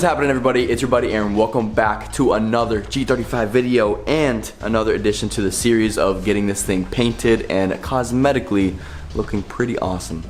What is happening, everybody? It's your buddy Aaron. Welcome back to another G35 video and another addition to the series of getting this thing painted and cosmetically looking pretty awesome.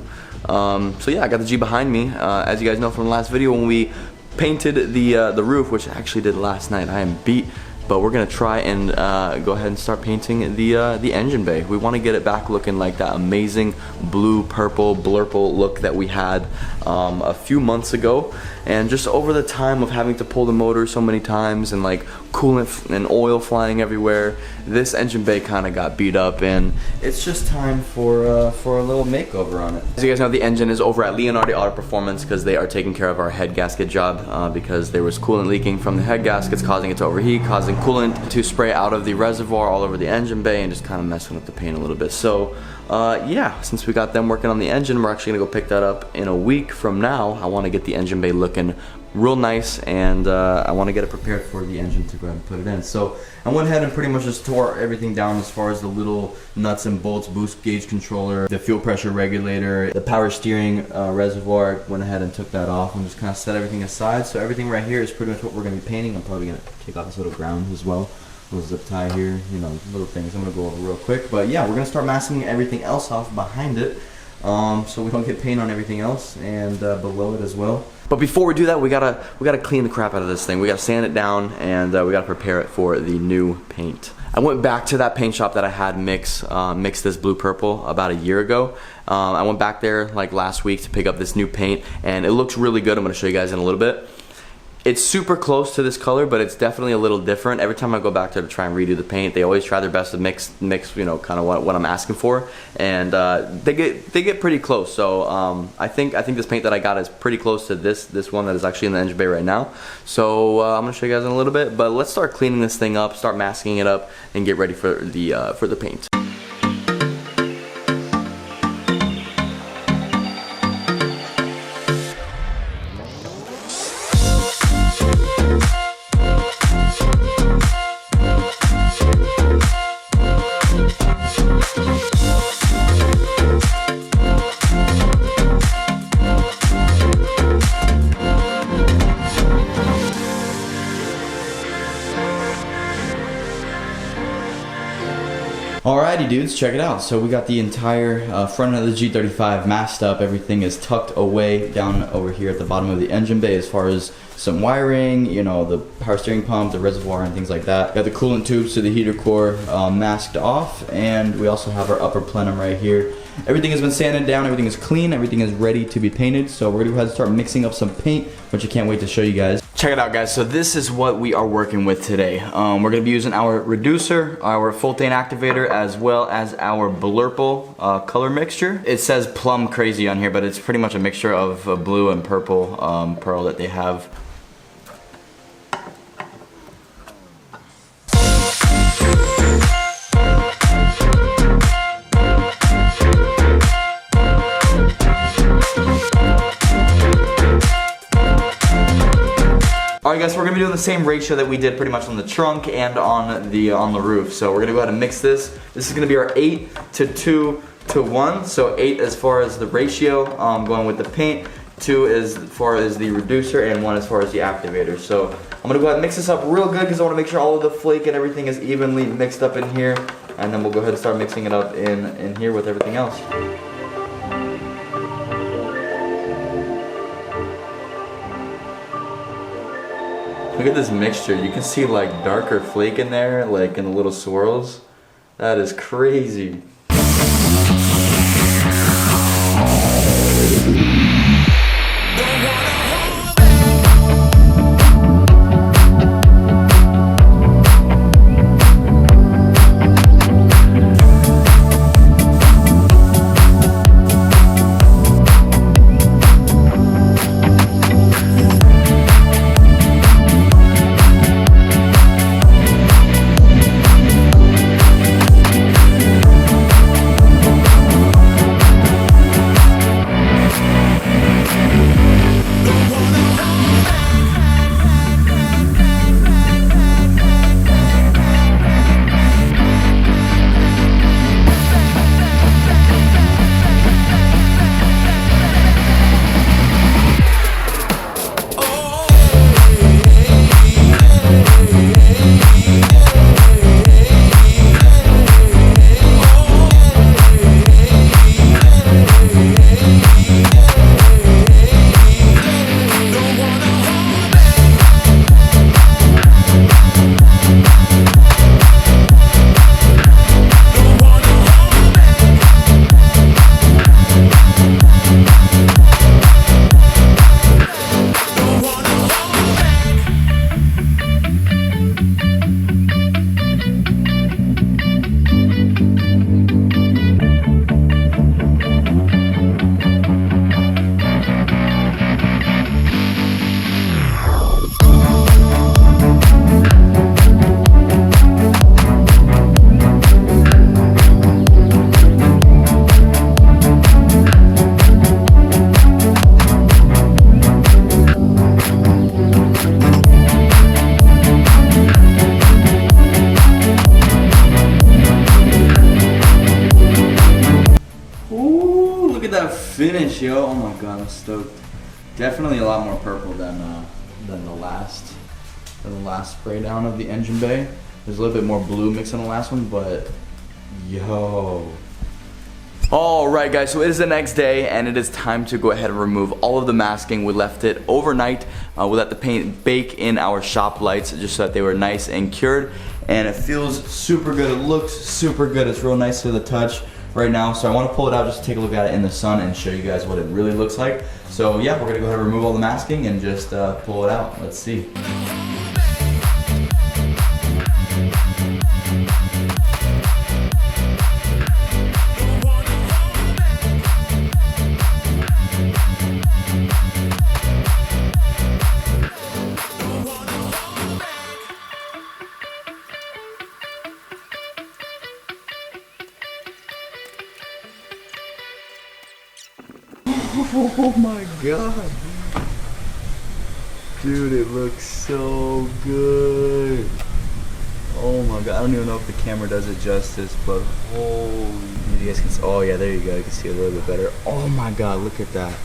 So yeah, I got the G behind me. As you guys know from the last video, when we painted the roof, which I actually did last night, I am beat. But we're gonna try and go ahead and start painting the engine bay. We want to get it back looking like that amazing blue, purple, blurple look that we had a few months ago. And just over the time of having to pull the motor so many times and like coolant and oil flying everywhere, this engine bay kind of got beat up, and it's just time for a little makeover on it. As you guys know, the engine is over at Leonardo Auto Performance because they are taking care of our head gasket job because there was coolant leaking from the head gaskets, causing it to overheat, causing coolant to spray out of the reservoir all over the engine bay and just kind of messing up the paint a little bit. So yeah, since we got them working on the engine, we're actually gonna go pick that up in a week from now. I want to get the engine bay looking real nice, and I want to get it prepared for the engine to go ahead and put it in. So I went ahead and pretty much just tore everything down as far as the little nuts and bolts, boost gauge controller, the fuel pressure regulator, the power steering reservoir. Went ahead and took that off and just kind of set everything aside. So everything right here is pretty much what we're going to be painting. I'm probably going to take off this little ground as well. Little zip tie here, you know, little things I'm going to go over real quick. But yeah, we're going to start masking everything else off behind it, so we don't get paint on everything else and below it as well. But before we do that, we gotta clean the crap out of this thing. We gotta sand it down, and we gotta prepare it for the new paint. I went back to that paint shop that I had mix this blue purple about a year ago. I went back there like last week to pick up this new paint, and it looks really good. I'm gonna show you guys in a little bit. It's super close to this color, but it's definitely a little different. Every time I go back there to try and redo the paint, they always try their best to mix, you know, kind of what I'm asking for, and they get pretty close. So I think this paint that I got is pretty close to this one that is actually in the engine bay right now. So I'm gonna show you guys in a little bit, but let's start cleaning this thing up, start masking it up, and get ready for the paint. Alrighty dudes, check it out. So we got the entire front of the G35 masked up. Everything is tucked away down over here at the bottom of the engine bay as far as some wiring, you know, the power steering pump, the reservoir, and things like that. Got the coolant tubes to the heater core masked off, and we also have our upper plenum right here. Everything has been sanded down, everything is clean, everything is ready to be painted. So we're gonna go ahead and start mixing up some paint, which I can't wait to show you guys. Check it out, guys. So this is what we are working with today. We're gonna be using our reducer, our Fultane activator, as well as our blurple color mixture. It says plum crazy on here, but it's pretty much a mixture of blue and purple pearl that they have. Alright guys, we're gonna be doing the same ratio that we did pretty much on the trunk and on the roof. So we're gonna go ahead and mix this. This is gonna be our 8 to 2 to 1. So 8 as far as the ratio going with the paint, 2 as far as the reducer, and 1 as far as the activator. So I'm gonna go ahead and mix this up real good because I want to make sure all of the flake and everything is evenly mixed up in here, and then we'll go ahead and start mixing it up in here with everything else. Look at this mixture. You can see like darker flake in there, like in the little swirls. That is crazy. finish, yo. Oh my god, I'm stoked. Definitely a lot more purple than the last spray down of the engine bay. There's a little bit more blue mixed in the last one, but yo. Alright guys, so it is the next day and it is time to go ahead and remove all of the masking. We left it overnight. We let the paint bake in our shop lights just so that they were nice and cured. And it feels super good. It looks super good. It's real nice to the touch right now. So I want to pull it out just to take a look at it in the sun and show you guys what it really looks like. So yeah, we're going to go ahead and remove all the masking and just pull it out. Let's see. Oh my god. Dude, it looks so good. Oh my god, I don't even know if the camera does it justice, but holy, you guys can see, oh yeah, there you go, you can see a little bit better. Oh my god, look at that.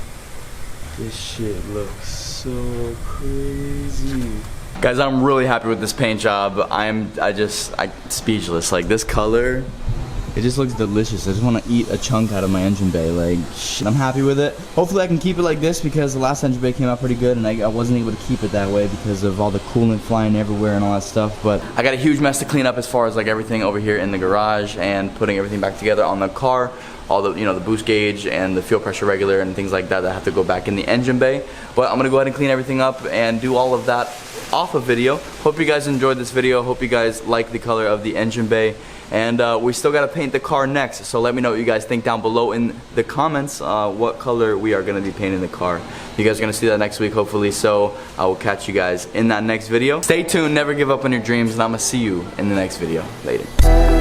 This shit looks so crazy. Guys, I'm really happy with this paint job. I'm speechless. Like this color, it just looks delicious. I just want to eat a chunk out of my engine bay. Like, shit, I'm happy with it. Hopefully I can keep it like this because the last engine bay came out pretty good and I wasn't able to keep it that way because of all the coolant flying everywhere and all that stuff. But I got a huge mess to clean up as far as like everything over here in the garage and putting everything back together on the car. All the, the boost gauge and the fuel pressure regulator and things like that that have to go back in the engine bay. But I'm gonna go ahead and clean everything up and do all of that off of video. Hope you guys enjoyed this video. Hope you guys like the color of the engine bay. And we still gotta paint the car next, so let me know what you guys think down below in the comments what color we are gonna be painting the car. You guys are gonna see that next week, hopefully, so I will catch you guys in that next video. Stay tuned, never give up on your dreams, and I'm gonna see you in the next video. Later.